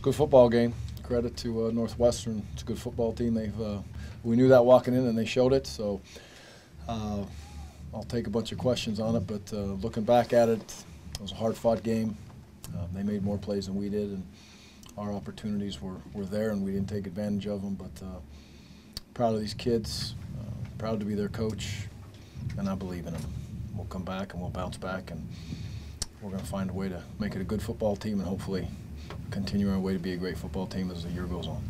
a good football game. Credit to Northwestern. It's a good football team. We knew that walking in, and they showed it. So I'll take a bunch of questions on it, but looking back at it, it was a hard-fought game. They made more plays than we did, and our opportunities were there, and we didn't take advantage of them. But proud of these kids, proud to be their coach, and I believe in them. We'll come back and we'll bounce back, and we're going to find a way to make it a good football team and hopefully continue our way to be a great football team as the year goes on.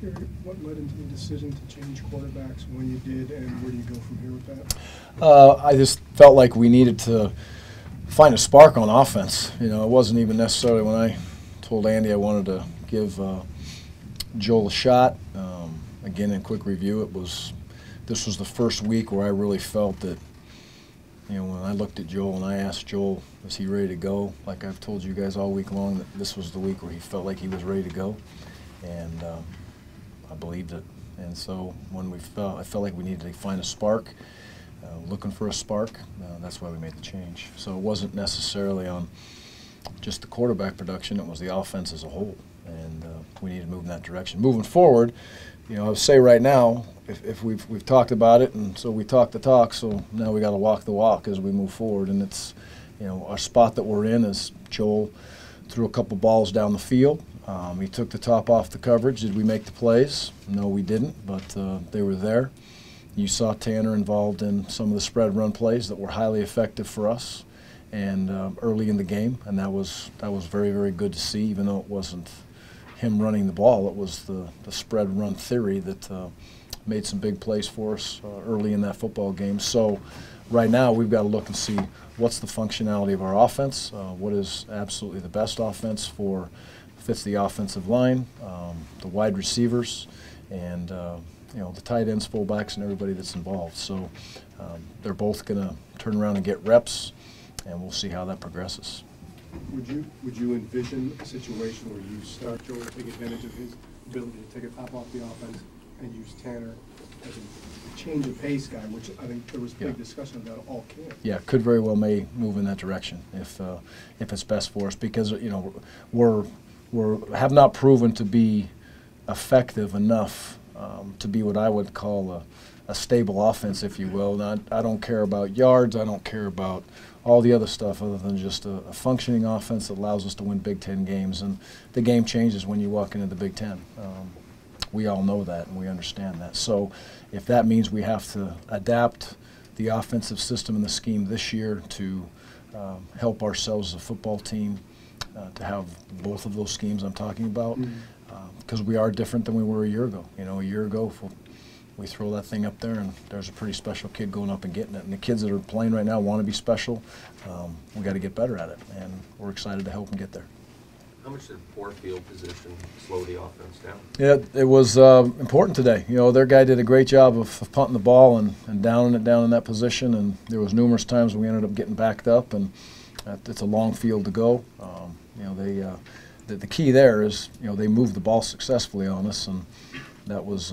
Gary, what led into the decision to change quarterbacks when you did, and where do you go from here with that? I just felt like we needed to find a spark on offense. You know, it wasn't even necessarily when I told Andy I wanted to give Joel a shot. Again, in quick review, this was the first week where I really felt that, you know, when I looked at Joel and I asked Joel, is he ready to go? Like I've told you guys all week long, that this was the week where he felt like he was ready to go, and I believed it. And so when I felt like we needed to find a spark, looking for a spark, that's why we made the change. So it wasn't necessarily on just the quarterback production, it was the offense as a whole, and we needed to move in that direction. Moving forward, you know, I would say right now, if we've talked about it, and so we talk the talk, so now we got to walk the walk as we move forward. And it's, you know, our spot that we're in is Joel threw a couple balls down the field. He took the top off the coverage. Did we make the plays? No, we didn't, but they were there. You saw Tanner involved in some of the spread run plays that were highly effective for us, and early in the game, and that was very, very good to see. Even though it wasn't him running the ball, it was the spread run theory that made some big plays for us early in that football game. So right now we've got to look and see what's the functionality of our offense, what is absolutely the best offense fits the offensive line, the wide receivers, and you know, the tight ends, fullbacks, and everybody that's involved. So they're both going to turn around and get reps, and we'll see how that progresses. Would you envision a situation where you start Joel to take advantage of his ability to take a top off the offense and use Tanner as a change of pace guy, which I think there was big discussion about all camp? Yeah, could very well may move in that direction if it's best for us, because, you know, have not proven to be effective enough to be what I would call a stable offense, if you will. Now, I don't care about yards. I don't care about all the other stuff other than just a functioning offense that allows us to win Big Ten games. And the game changes when you walk into the Big Ten. We all know that, and we understand that. So if that means we have to adapt the offensive system and the scheme this year to help ourselves as a football team, to have both of those schemes I'm talking about, because we are different than we were a year ago. You know, a year ago, we throw that thing up there, and there's a pretty special kid going up and getting it. And the kids that are playing right now want to be special. We got to get better at it, and we're excited to help them get there. How much did poor field position slow the offense down? Yeah, it was important today. You know, their guy did a great job of punting the ball and downing it down in that position, and there was numerous times we ended up getting backed up, and it's a long field to go. You know, the key there is, you know, they moved the ball successfully on us, and that was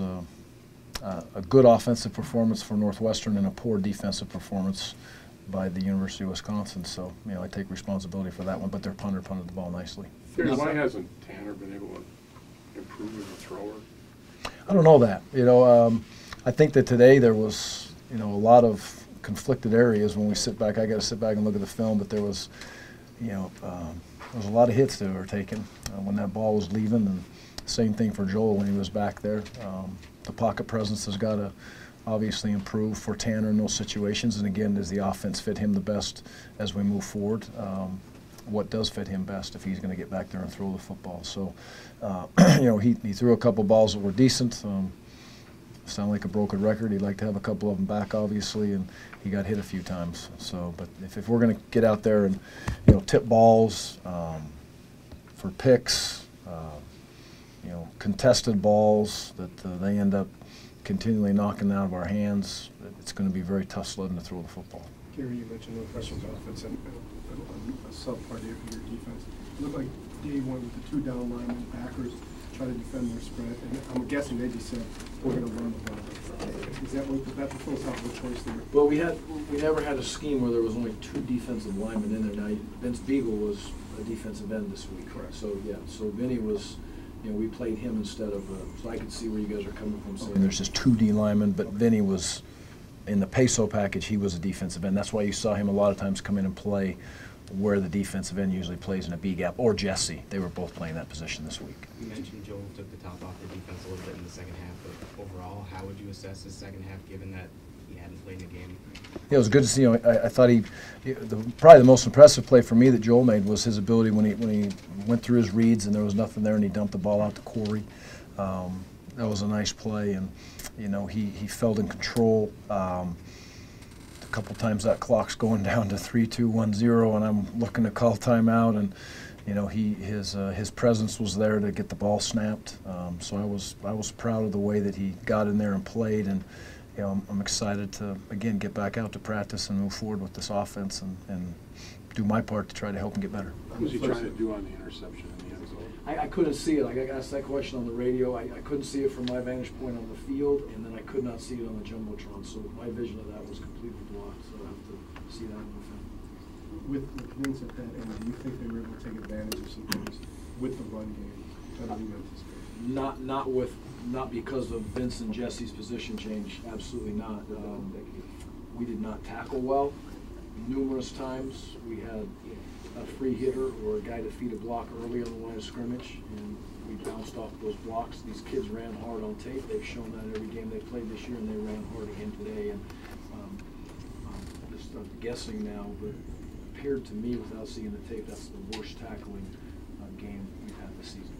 a good offensive performance for Northwestern and a poor defensive performance by the University of Wisconsin. So, you know, I take responsibility for that one, but their punter punted the ball nicely. Why hasn't Tanner been able to improve as a thrower? I don't know that. You know, I think that today there was, you know, a lot of conflicted areas when we sit back. I got to sit back and look at the film, but there was, you know, there was a lot of hits that were taken when that ball was leaving, and same thing for Joel when he was back there. The pocket presence has got to obviously improve for Tanner in those situations, and again, does the offense fit him the best as we move forward? What does fit him best if he's going to get back there and throw the football? So, you know, he threw a couple balls that were decent. Sound like a broken record. He'd like to have a couple of them back, obviously, and he got hit a few times. So, but if we're going to get out there and, you know, tip balls for picks, you know, contested balls that they end up continually knocking out of our hands, it's going to be very tough sledding to throw the football. Gary, you mentioned Northwestern's offense and a sub-part of your defense. It looked like Dave went with the two down linemen, backers, to try to defend their spread, and I'm guessing they just said, we're going to run the ball. Is that the philosophical choice there? Well, we never had a scheme where there was only two defensive linemen in there. Now, Vince Beagle was a defensive end this week. Correct. So, yeah, so Vinny was you know, we played him instead of, so I could see where you guys are coming from saying there's just 2 D linemen, but Vinny was, in the peso package, he was a defensive end. That's why you saw him a lot of times come in and play where the defensive end usually plays in a B gap, or Jesse. They were both playing that position this week. You mentioned Joel took the top off the defense a little bit in the second half, but overall, how would you assess his second half given that he hadn't played in the game? Yeah, it was good to see. You know, I thought probably the most impressive play for me that Joel made was his ability when he went through his reads and there was nothing there and he dumped the ball out to Corey. That was a nice play, and you know he felt in control. A couple times that clock's going down to 3-2-1-0, and I'm looking to call timeout, and you know his presence was there to get the ball snapped. So I was proud of the way that he got in there and played, and you know I'm excited to again get back out to practice and move forward with this offense and do my part to try to help him get better. What was he trying to do on the interception in the end zone? I couldn't see it. Like I asked that question on the radio. I couldn't see it from my vantage point on the field, and then I could not see it on the jumbotron. So my vision of that was completely blocked. So I have to see that in the film. With Vince at that end, do you think they were able to take advantage of some things with the run game better than you anticipated? Not because of Vince and Jesse's position change. Absolutely not. We did not tackle well. Numerous times we had a free hitter or a guy to feed a block early on the line of scrimmage, and we bounced off those blocks. These kids ran hard on tape. They've shown that every game they played this year, and they ran hard again today. And just guessing now, but it appeared to me without seeing the tape that's the worst tackling game we've had this season.